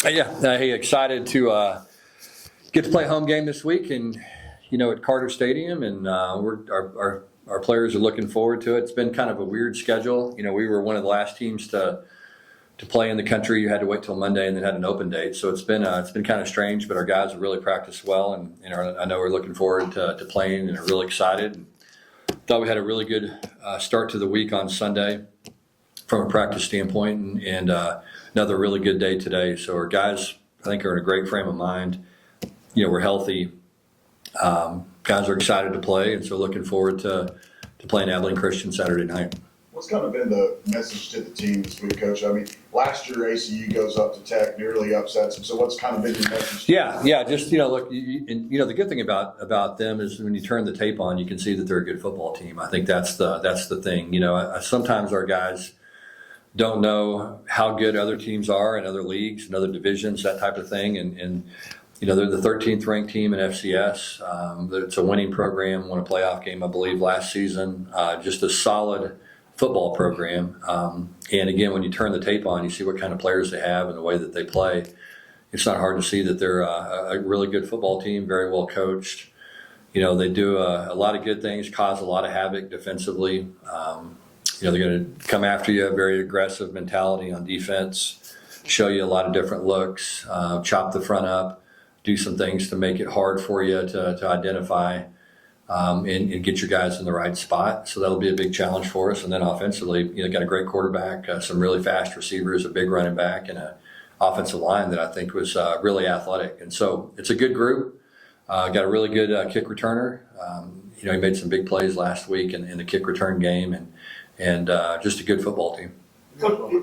Hey, excited to get to play home game this week, and at Carter Stadium, and our players are looking forward to it. It's been kind of a weird schedule. We were one of the last teams to play in the country. You had to wait till Monday and then had an open date, so it's been kind of strange. But our guys have really practiced well, and I know we're looking forward to playing and are really excited. Thought we had a really good start to the week on Sunday from a practice standpoint, and another really good day today. So our guys, I think, are in a great frame of mind. We're healthy. Guys are excited to play, and so looking forward to playing Abilene Christian Saturday night. What's kind of been the message to the team this week, Coach? I mean, last year ACU goes up to Tech, nearly upsets them. So what's kind of been your message? Yeah. Just look, the good thing about them is when you turn the tape on, you can see that they're a good football team. I think that's the thing. Sometimes our guys don't know how good other teams are in other leagues and other divisions, that type of thing, and they're the 13th ranked team in FCS. It's a winning program, won a playoff game, I believe, last season. Just a solid football program. And again, when you turn the tape on, you see what kind of players they have and the way that they play. It's not hard to see that they're a really good football team, very well coached. They do a lot of good things, cause a lot of havoc defensively. They're going to come after you, a very aggressive mentality on defense, show you a lot of different looks, chop the front up, do some things to make it hard for you to identify and get your guys in the right spot. So that'll be a big challenge for us. And then offensively, got a great quarterback, some really fast receivers, a big running back, and an offensive line that I think was really athletic. And so it's a good group. Got a really good kick returner. He made some big plays last week in the kick return game, and just a good football team. You guys want to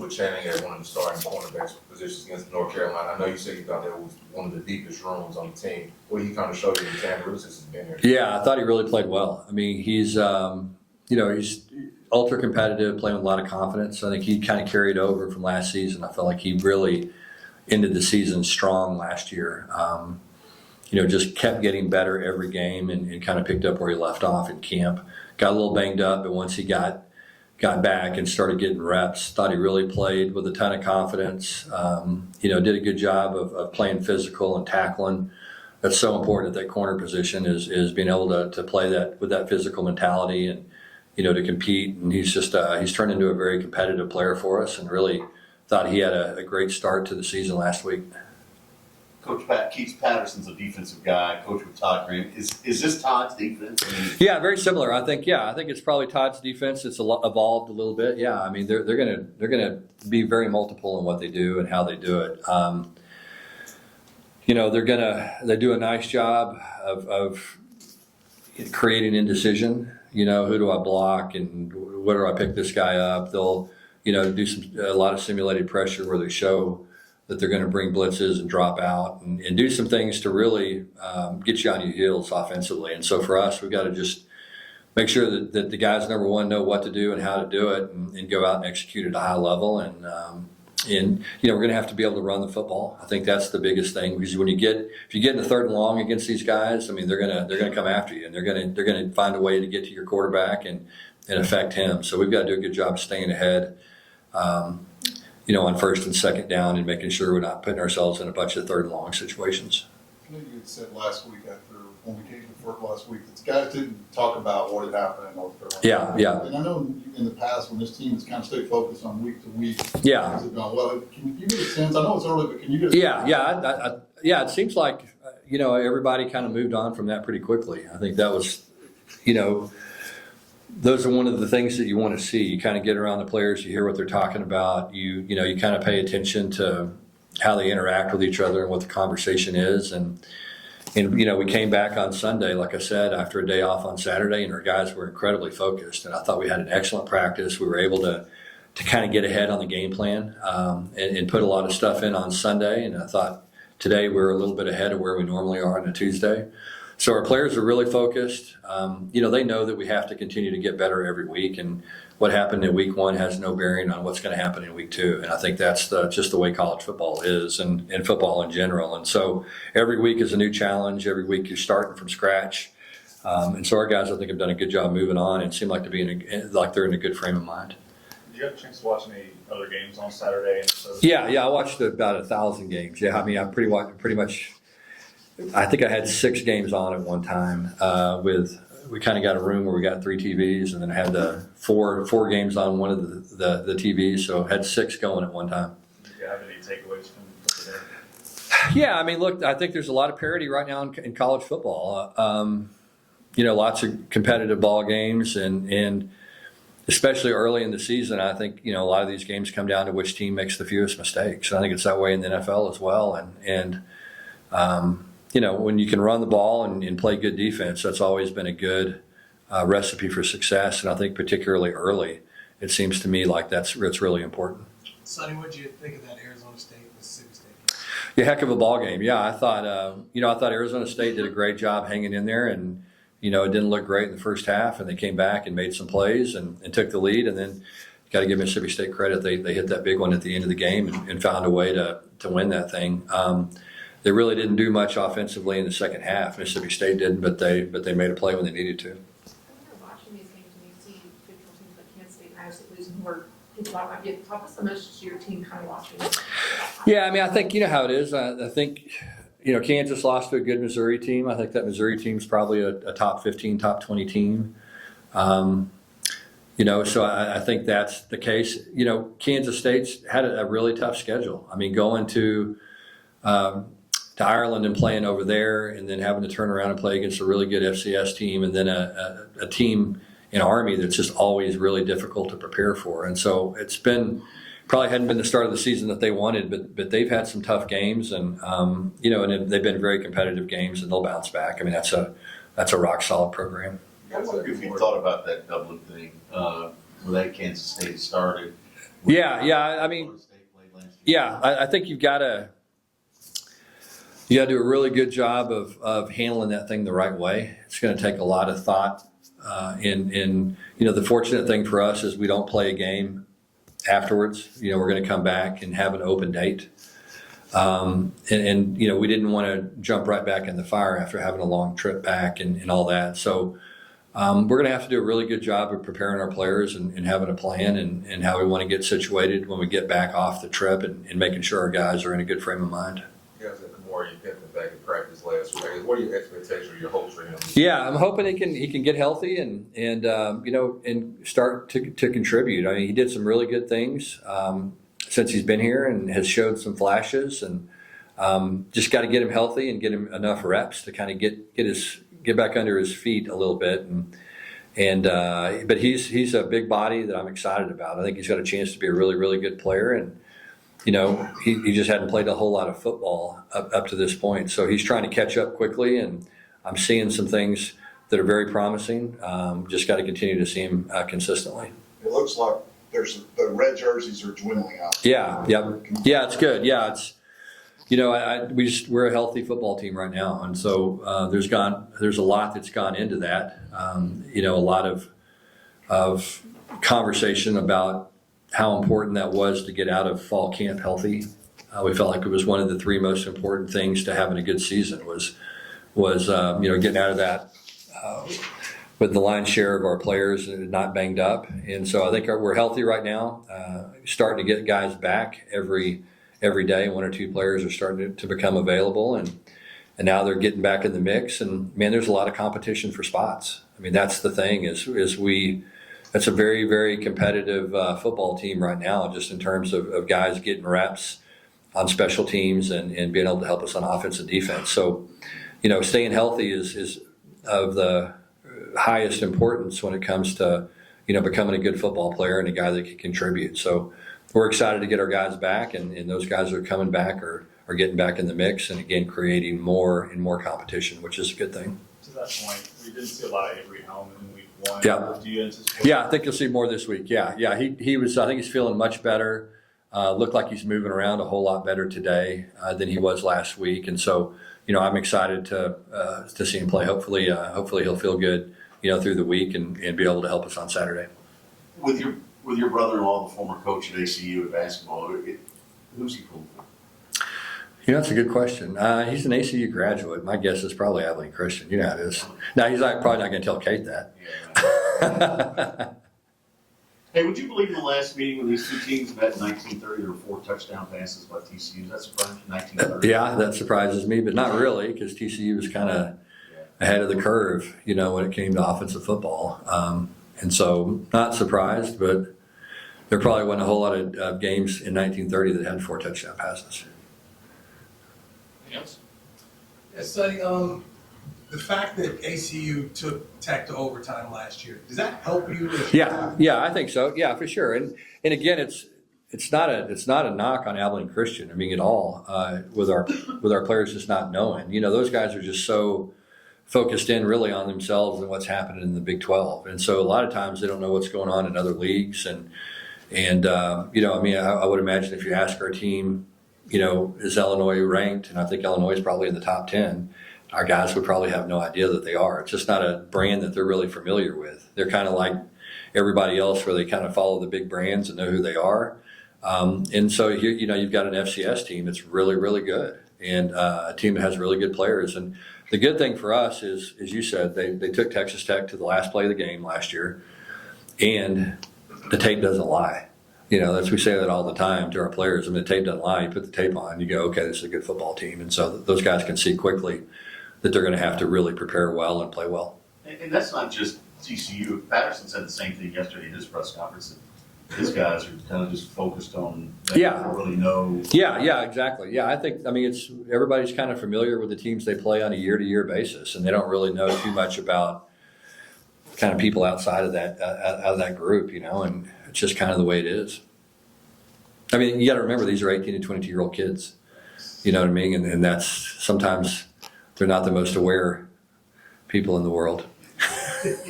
put Channing as one of the starting cornerbacks positions against North Carolina. I know you said you thought that was one of the deepest rooms on the team. What do you kind of show you in Channing since he's been here? Yeah, I thought he really played well. I mean, he's he's ultra competitive, playing with a lot of confidence. I think he kind of carried over from last season. I felt like he really ended the season strong last year. Just kept getting better every game and kind of picked up where he left off in camp. Got a little banged up, but once he got back and started getting reps, thought he really played with a ton of confidence. Did a good job of playing physical and tackling. That's so important at that corner position is being able to play that with that physical mentality and, to compete. And he's just, he's turned into a very competitive player for us, and really thought he had a great start to the season last week. Coach Keith Patterson's a defensive guy. Coach with Todd Green. Is this Todd's defense? Yeah, very similar. I think it's probably Todd's defense. It's evolved a little bit. Yeah, I mean they're gonna be very multiple in what they do and how they do it. They do a nice job of creating indecision. Who do I block and where do I pick this guy up? They'll do a lot of simulated pressure where they show that they're going to bring blitzes and drop out and do some things to really get you on your heels offensively. And so for us, we've got to just make sure that the guys, number one, know what to do and how to do it and go out and execute at a high level. And we're going to have to be able to run the football. I think that's the biggest thing, because if you get in the third and long against these guys, I mean, they're going to come after you, and they're going to find a way to get to your quarterback and affect him. So we've got to do a good job staying ahead. On first and second down, and making sure we're not putting ourselves in a bunch of third and long situations. I think you had said last week when we came to work last week that the guys didn't talk about what had happened in North Carolina. Yeah. And I know in the past when this team has kind of stayed focused on week to week. Yeah. Things have gone well. Can you get a sense? I know it's early, but can you get a sense? Yeah. It seems like everybody kind of moved on from that pretty quickly. I think that was, those are one of the things that you want to see. You kind of get around the players, you hear what they're talking about. You kind of pay attention to how they interact with each other and what the conversation is. And we came back on Sunday, like I said, after a day off on Saturday, and our guys were incredibly focused. And I thought we had an excellent practice. We were able to kind of get ahead on the game plan and put a lot of stuff in on Sunday. And I thought today we were a little bit ahead of where we normally are on a Tuesday. So our players are really focused. They know that we have to continue to get better every week, and what happened in week one has no bearing on what's going to happen in week two. And I think that's just the way college football is, and football in general. And so every week is a new challenge. Every week you're starting from scratch. And so our guys, I think, have done a good job moving on and seem like they're in a good frame of mind. Did you have a chance to watch any other games on Saturday? Yeah, I watched about 1,000 games. Yeah, I mean, I pretty much. I think I had 6 games on at one time. We kind of got a room where we got 3 TVs, and then I had the four games on one of the TVs, so I had 6 going at one time. Did you have any takeaways from today? Yeah, I mean, look, I think there's a lot of parity right now in college football. Lots of competitive ball games, and especially early in the season, I think a lot of these games come down to which team makes the fewest mistakes. And I think it's that way in the NFL as well. And when you can run the ball and play good defense, that's always been a good recipe for success. And I think particularly early, it seems to me like it's really important. Sonny, what did you think of that Arizona State Mississippi State game? Yeah, heck of a ball game. Yeah, I thought Arizona State did a great job hanging in there, and it didn't look great in the first half, and they came back and made some plays and took the lead. And then you got to give Mississippi State credit; they hit that big one at the end of the game and found a way to win that thing. They really didn't do much offensively in the second half. Mississippi State didn't, but they made a play when they needed to. When you're watching these games and you see fictional teams like Kansas State and Iowa State losing, where people might get talk so much to your team kind of watching it. Yeah, I mean, I think how it is. I think Kansas lost to a good Missouri team. I think that Missouri team's probably a top 15, top 20 team. So I think that's the case. Kansas State's had a really tough schedule. I mean, going to Ireland and playing over there, and then having to turn around and play against a really good FCS team, and then a team in Army that's just always really difficult to prepare for. And so it's probably hadn't been the start of the season that they wanted, but they've had some tough games, and and they've been very competitive games, and they'll bounce back. I mean, that's a rock solid program. I wonder if you thought about that Dublin thing, when that Kansas State started. Yeah. I mean, yeah, I think you got to do a really good job of handling that thing the right way. It's going to take a lot of thought. The fortunate thing for us is we don't play a game afterwards. We're going to come back and have an open date. We didn't want to jump right back in the fire after having a long trip back and all that. So we're going to have to do a really good job of preparing our players and having a plan and how we want to get situated when we get back off the trip and making sure our guys are in a good frame of mind. You guys had the more you get them back in practice last week. What are your expectations or your hopes for him? Yeah, I'm hoping he can get healthy and start to contribute. I mean, he did some really good things since he's been here and has showed some flashes, and just got to get him healthy and get him enough reps to kind of get back under his feet a little bit. But he's a big body that I'm excited about. I think he's got a chance to be a really, really good player, and he just hadn't played a whole lot of football up to this point. So he's trying to catch up quickly, and I'm seeing some things that are very promising. Just got to continue to see him consistently. It looks like the red jerseys are dwindling out. Yeah, it's good. Yeah, it's we're a healthy football team right now, and so there's a lot that's gone into that. A lot of conversation about how important that was to get out of fall camp healthy. We felt like it was one of the 3 most important things to having a good season was getting out of that with the lion's share of our players not banged up. And so I think we're healthy right now, starting to get guys back every day. 1 or 2 players are starting to become available, and now they're getting back in the mix. And man, there's a lot of competition for spots. I mean, that's the thing that's a very, very competitive football team right now, just in terms of guys getting reps on special teams and being able to help us on offense and defense. So, staying healthy is of the highest importance when it comes to, becoming a good football player and a guy that can contribute. So we're excited to get our guys back, and those guys that are coming back are getting back in the mix, and again, creating more and more competition, which is a good thing. To that point, we didn't see a lot of Avery Hellman in week 1. Yeah. Do you anticipate? Yeah, I think you'll see more this week. Yeah. He was. I think he's feeling much better. Looked like he's moving around a whole lot better today than he was last week, and so I'm excited to see him play. Hopefully he'll feel good through the week and be able to help us on Saturday. With your brother-in-law, the former coach at ACU at basketball, who's he pulling for? That's a good question. He's an ACU graduate. My guess is probably Abilene Christian. You know how it is. Now, he's probably not going to tell Cade that. Yeah. Hey, would you believe in the last meeting when these two teams met in 1930, there were 4 touchdown passes by TCU? Does that surprise you? 1930. Yeah, that surprises me, but not really, because TCU was kind of ahead of the curve, when it came to offensive football. And so, not surprised, but there probably wasn't a whole lot of games in 1930 that had 4 touchdown passes. Yes. Yeah, Sonny, the fact that ACU took Tech to overtime last year, does that help you? Yeah, I think so. Yeah, for sure. And again, it's not a knock on Abilene Christian. I mean, at all with our players just not knowing. Those guys are just so focused in really on themselves and what's happening in the Big 12, and so a lot of times they don't know what's going on in other leagues. And I would imagine if you ask our team, is Illinois ranked? And I think Illinois is probably in the top 10. Our guys would probably have no idea that they are. It's just not a brand that they're really familiar with. They're kind of like everybody else where they kind of follow the big brands and know who they are. And so, you've got an FCS team that's really, really good, and a team that has really good players. And the good thing for us is, as you said, they took Texas Tech to the last play of the game last year, and the tape doesn't lie. We say that all the time to our players. I mean, the tape doesn't lie. You put the tape on, you go, okay, this is a good football team. And so those guys can see quickly that they're going to have to really prepare well and play well. And that's not just TCU. Patterson said the same thing yesterday in his press conference. That his guys are kind of just focused on that. Yeah. They don't really know. Yeah, exactly. Yeah, it's everybody's kind of familiar with the teams they play on a year-to-year basis, and they don't really know too much about kind of people outside of that group, and it's just kind of the way it is. I mean, you got to remember these are 18 to 22-year-old kids. You know what I mean? And that's sometimes they're not the most aware people in the world.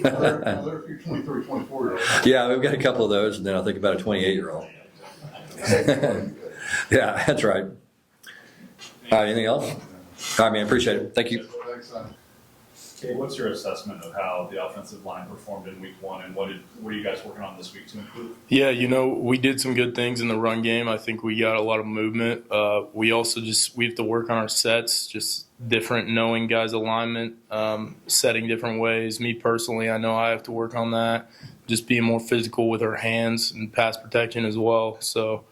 There are a few 23, 24-year-olds. Yeah, we've got a couple of those, and then I'll think about a 28-year-old. Yeah, that's right. All right, anything else? All right, man, appreciate it. Thank you. Thanks, son. Cade, what's your assessment of how the offensive line performed in week 1, and what are you guys working on this week to improve? Yeah, we did some good things in the run game. I think we got a lot of movement. We also we have to work on our sets, just different knowing guys' alignment, setting different ways. Me personally, I know I have to work on that, just being more physical with our hands and pass protection as well. So,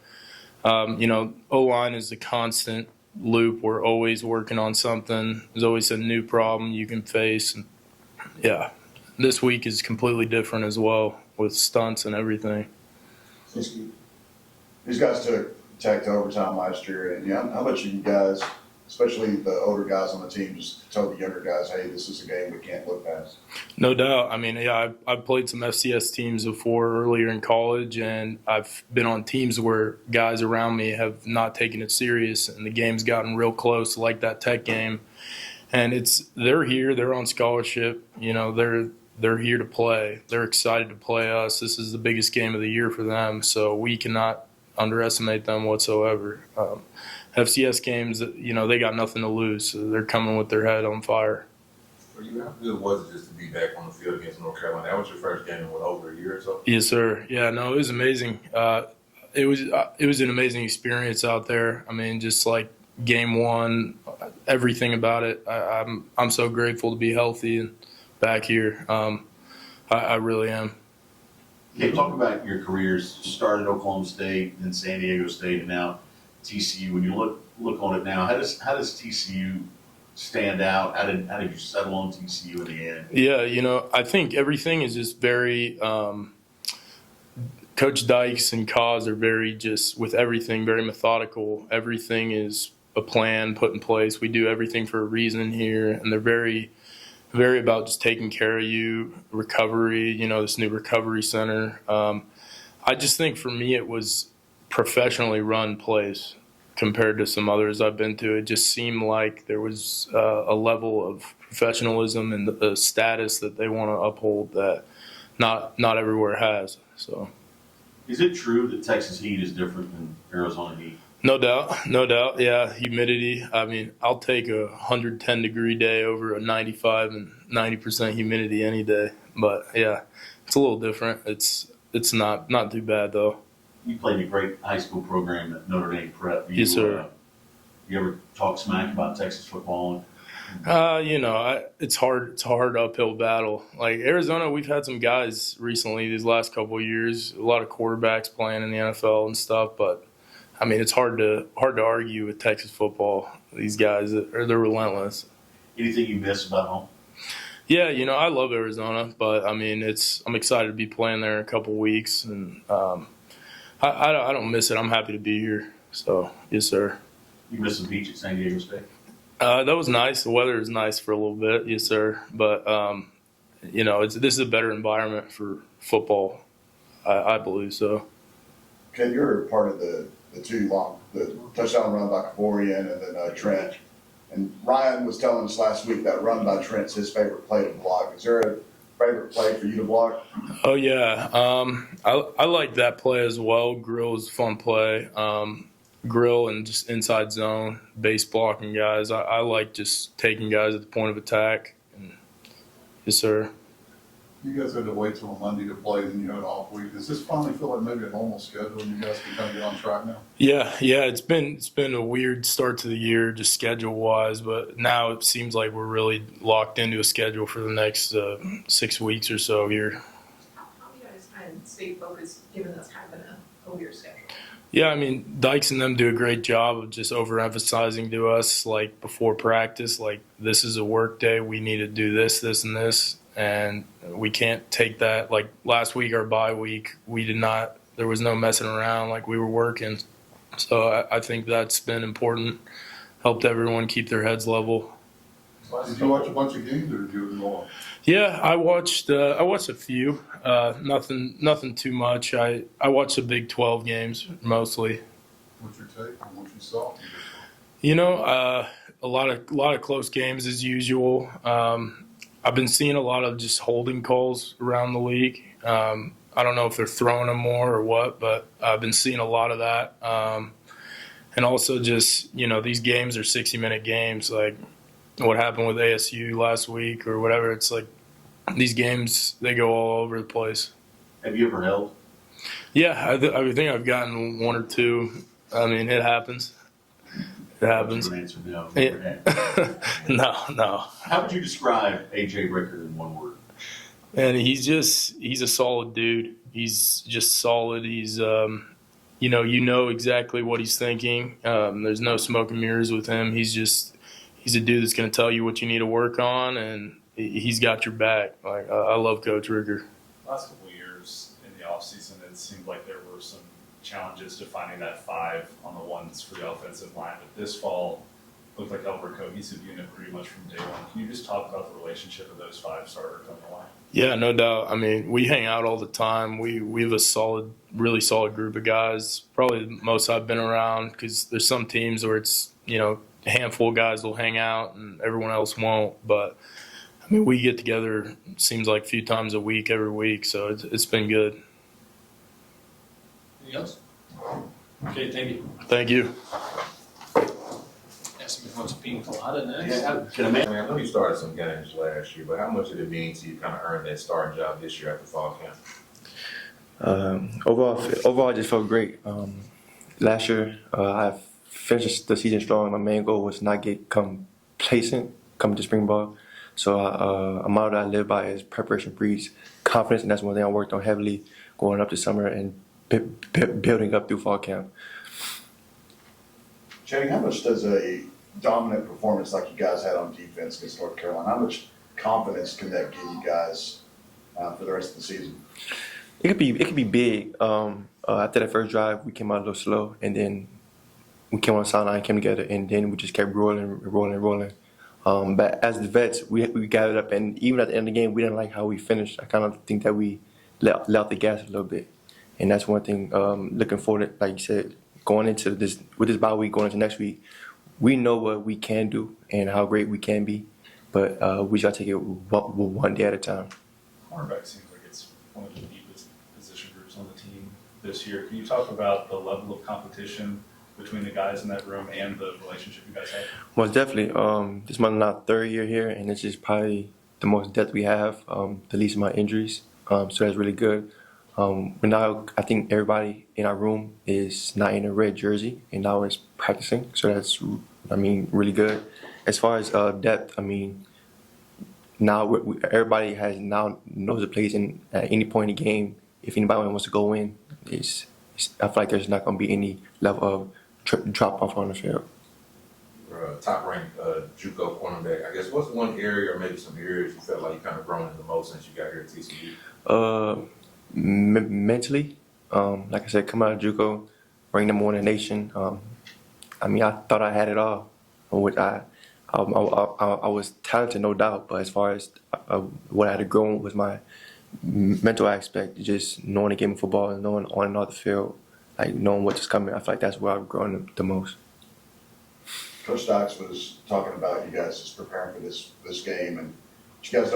O-line is a constant loop. We're always working on something. There's always a new problem you can face. And yeah, this week is completely different as well with stunts and everything. These guys took Tech to overtime last year, and how much of you guys, especially the older guys on the team, just told the younger guys, hey, this is a game we can't look past? No doubt. I mean, yeah, I've played some FCS teams before earlier in college, and I've been on teams where guys around me have not taken it serious, and the game's gotten real close, like that Tech game. And they're here, they're on scholarship, they're here to play. They're excited to play us. This is the biggest game of the year for them, so we cannot underestimate them whatsoever. FCS games, they got nothing to lose, so they're coming with their head on fire. For you, how good was it just to be back on the field against North Carolina? That was your first game in over a year or so? Yes, sir. Yeah, no, it was amazing. It was an amazing experience out there. I mean, just like game 1, everything about it. I'm so grateful to be healthy and back here. I really am. Okay, talk about your careers. Started at Oklahoma State, then San Diego State, and now TCU. When you look on it now, how does TCU stand out? How did you settle on TCU in the end? Yeah, I think everything is just very. Coach Dykes and Cause are very just with everything very methodical. Everything is a plan put in place. We do everything for a reason here, and they're very, very about just taking care of you. Recovery, this new recovery center. I just think for me it was professionally run place compared to some others I've been to. It just seemed like there was a level of professionalism and the status that they want to uphold that not everywhere has. So, is it true that Texas heat is different than Arizona heat? No doubt. Yeah, humidity. I mean, I'll take a 110-degree day over a 95 and 90% humidity any day. But yeah, it's a little different. It's not too bad though. You played a great high school program at Notre Dame Prep. Yes, sir. You ever talk smack about Texas football? It's hard. It's a hard uphill battle. Like Arizona, we've had some guys recently these last couple of years. A lot of quarterbacks playing in the NFL and stuff. But I mean, it's hard to argue with Texas football. They're relentless. Anything you miss about home? Yeah, I love Arizona, but I mean, I'm excited to be playing there in a couple weeks, and I don't miss it. I'm happy to be here. So yes, sir. You miss the beach at San Diego State? That was nice. The weather is nice for a little bit, yes, sir. But this is a better environment for football. I believe so. Okay, you're part of the touchdown run by Kavorian and then Trent. And Ryan was telling us last week that run by Trent's his favorite play to block. Is there a favorite play for you to block? Oh yeah, I like that play as well. Grill is a fun play. Grill and just inside zone, base blocking guys. I like just taking guys at the point of attack. And, yes, sir. You guys had to wait till Monday to play, then you had an off week. Does this finally feel like maybe a normal schedule and you guys can kind of get on track now? Yeah. It's been a weird start to the year, just schedule wise, but now it seems like we're really locked into a schedule for the next 6 weeks or so here. How do you guys kind of stay focused given that's kind of been a weird schedule? Yeah, I mean, Dykes and them do a great job of just overemphasizing to us, like, before practice, like, this is a work day. We need to do this, this, and this. And we can't take that. Like, last week, our bye week, there was no messing around. Like, we were working. So I think that's been important, helped everyone keep their heads level. Did you watch a bunch of games or did you ignore them? Yeah, I watched a few. Nothing too much. I watched the Big 12 games mostly. What's your take on what you saw? A lot of close games as usual. I've been seeing a lot of just holding calls around the league. I don't know if they're throwing them more or what, but I've been seeing a lot of that. And also just, these games are 60-minute games. Like what happened with ASU last week or whatever. It's like these games, they go all over the place. Have you ever held? Yeah, I think I've gotten one or two. I mean, it happens. It happens. You answer no. No. How would you describe A.J. Ricker in one word? And he's a solid dude. He's just solid. He's you know exactly what he's thinking. There's no smoke and mirrors with him. He's a dude that's going to tell you what you need to work on, and he's got your back. Like I love Coach Ricker. Last couple of years in the offseason, it seemed like there were some challenges to finding that five on the ones for the offensive line. But this fall, looked like y'all were a cohesive unit pretty much from day one. Can you just talk about the relationship of those five starters on the line? Yeah, no doubt. I mean, we hang out all the time. We have a really solid group of guys. Probably the most I've been around because there's some teams where it's, a handful of guys will hang out and everyone else won't. But, I mean, we get together, it seems like a few times a week, every week. So it's been good. Anything else? Okay, thank you. Thank you. Ask me what's pina colada next. Yeah, I know you started some games last year, but how much did it mean to you kind of earn that starting job this year after fall camp? Overall, I just felt great. Last year, I finished the season strong. My main goal was not get complacent coming to spring ball. So a motto that I live by is preparation breeds confidence, and that's one thing I worked on heavily going up this summer and building up through fall camp. Channing, how much does a dominant performance like you guys had on defense against North Carolina, how much confidence can that give you guys for the rest of the season? It could be big. After that first drive, we came out a little slow, and then we came on the sideline, came together, and then we just kept rolling. But as the vets, we got it up, and even at the end of the game, we didn't like how we finished. I kind of think that we let out the gas a little bit, and that's one thing. Looking forward, like you said, going into this bye week, going into next week, we know what we can do and how great we can be, but we just gotta take it one day at a time. Cornerback seems like it's one of the deepest position groups on the team this year. Can you talk about the level of competition between the guys in that room and the relationship you guys have? Most definitely. This is my third year here, and it's just probably the most depth we have, the least amount of injuries. So that's really good. But now I think everybody in our room is not in a red jersey, and now it's practicing. So that's, really good. as far as depth, I mean, now everybody knows the plays in at any point in the game. If anybody wants to go in, I feel like there's not going to be any level of drop off on the field. Top ranked JUCO cornerback. I guess what's one area or maybe some areas you felt like you kind of grown in the most since you got here at TCU? Mentally, like I said, coming out of JUCO, ranked number one in the nation. I mean, I thought I had it all, which I was talented, no doubt. But as far as what I had to grow was my mental aspect, just knowing the game of football and knowing on and off the field, like knowing what's coming. I feel like that's where I've grown the most. Coach Dykes was talking about you guys just preparing for this game, and you guys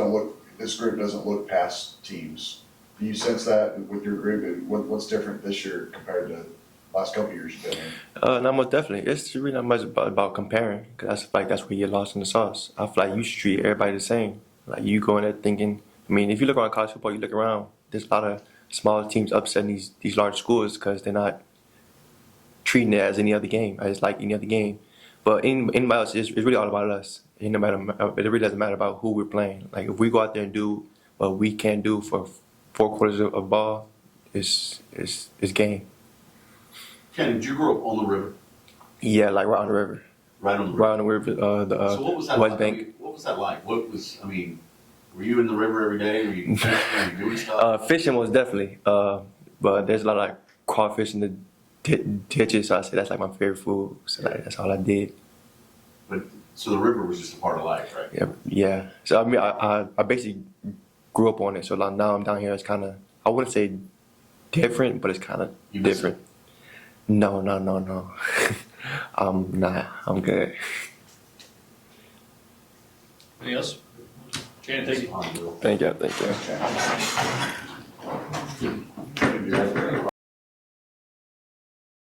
this group doesn't look past teams. Do you sense that with your group, and what's different this year compared to last couple of years you've been in? No, most definitely. It's really not much about comparing, because I feel like that's where you get lost in the sauce. I feel like you should treat everybody the same. Like you go in there thinking, I mean, if you look around college football, you look around, there's a lot of small teams upsetting these large schools because they're not treating it as any other game, as like any other game. But anybody else, it's really all about us. It really doesn't matter about who we're playing. Like if we go out there and do what we can do for 4 quarters of ball, it's game. Ken, did you grow up on the river? Yeah, like right on the river. Right on the river. Right on the river. So what was that West like? Bank. I mean, what was that like? Were you in the river every day? Were you fishing? Were you doing stuff? Fishing was definitely, but there's a lot of like crawfish in the ditches, so I say that's like my favorite food. So like, that's all I did. So the river was just a part of life, right? Yeah. So I mean, I basically grew up on it. So like now I'm down here. It's kind of, I wouldn't say different, but it's kind of different. No. I'm good. Anything else? Shannon, thank you. Thank you. Okay.